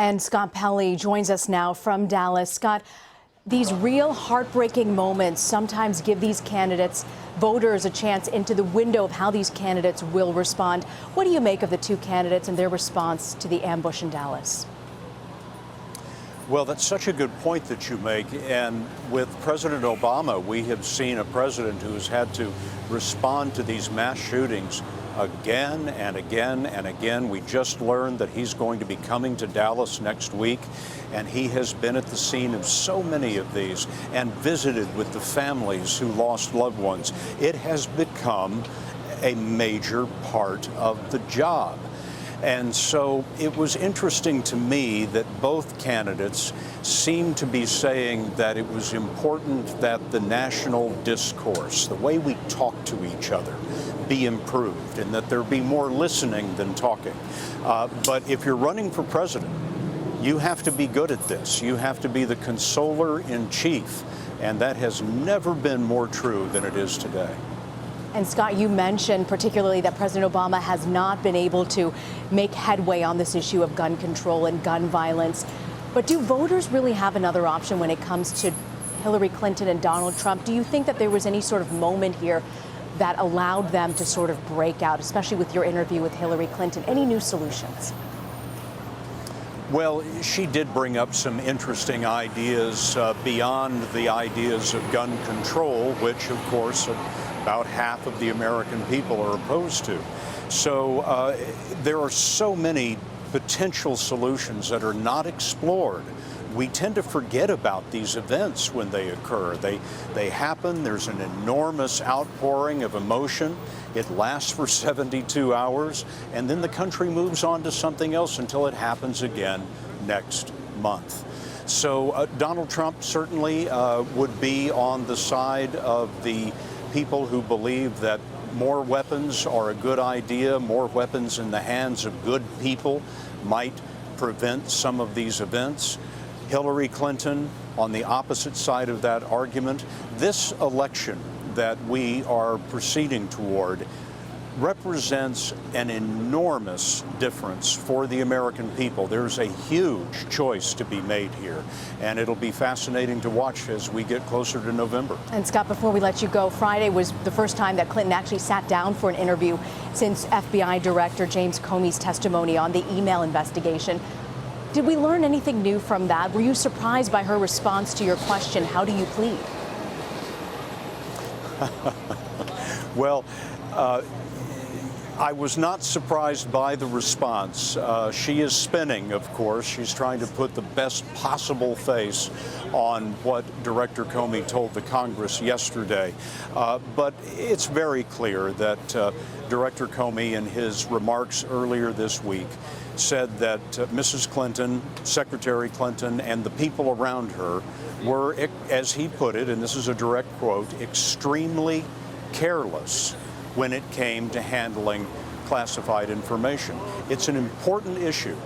And Scott Pelley joins us now from Dallas. Scott, these real heartbreaking moments sometimes give these candidates, voters, a chance into the window of how these candidates will respond. What do you make of the two candidates and their response to the ambush in Dallas? Well, that's such a good point that you make. And with President Obama, we have seen a president who has had to respond to these mass shootings again and again and again. We just learned that he's going to be coming to Dallas next week, and he has been at the scene of so many of these and visited with the families who lost loved ones. It has become a major part of the job. And so it was interesting to me that both candidates seemed to be saying that it was important that the national discourse, the way we talk to each other, be improved, and that there be more listening than talking. But if you're running for president, you have to be good at this. You have to be the consoler in chief, and that has never been more true than it is today. And Scott, you mentioned particularly that President Obama has not been able to make headway on this issue of gun control and gun violence. But do voters really have another option when it comes to Hillary Clinton and Donald Trump? Do you think that there was any sort of moment here that allowed them to sort of break out, especially with your interview with Hillary Clinton? Any new solutions? Well, she did bring up some interesting ideas beyond the ideas of gun control, which, of course, about half of the American people are opposed to. So there are so many potential solutions that are not explored. We tend to forget about these events when they occur. They happen. There's an enormous outpouring of emotion. It lasts for 72 hours, and then the country moves on to something else until it happens again next month. So Donald Trump certainly would be on the side of the people who believe that more weapons are a good idea. More weapons in the hands of good people might prevent some of these events. Hillary Clinton on the opposite side of that argument. This election that we are proceeding toward represents an enormous difference for the American people. There's a huge choice to be made here, and it'll be fascinating to watch as we get closer to November. And Scott, before we let you go, Friday was the first time that Clinton actually sat down for an interview since FBI Director James Comey's testimony on the email investigation. Did we learn anything new from that? Were you surprised by her response to your question, how do you plead? Well, I was not surprised by the response. She is spinning, of course. She's trying to put the best possible face on what Director Comey told the Congress yesterday. But it's very clear that Director Comey, in his remarks earlier this week, said that Mrs. Clinton, Secretary Clinton, and the people around her were, as he put it, and this is a direct quote, extremely careless when it came to handling classified information. It's an important issue.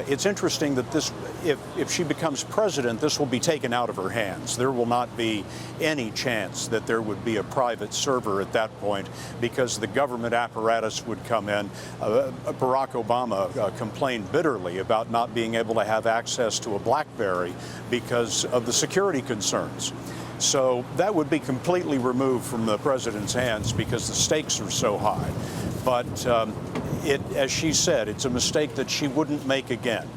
It's interesting that this, if she becomes president, this will be taken out of her hands. There will not be any chance that there would be a private server at that point, because the government apparatus would come in. Barack Obama complained bitterly about not being able to have access to a BlackBerry because of the security concerns. So that would be completely removed from the president's hands because the stakes are so high. But as she said, it's a mistake that she wouldn't make again.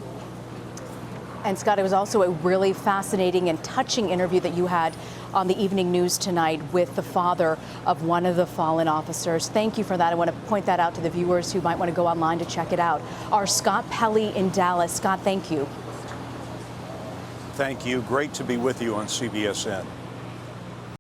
And Scott, it was also a really fascinating and touching interview that you had on the evening news tonight with the father of one of the fallen officers. Thank you for that. I want to point that out to the viewers who might want to go online to check it out. Our Scott Pelley in Dallas. Scott, thank you. Thank you. Great to be with you on CBSN.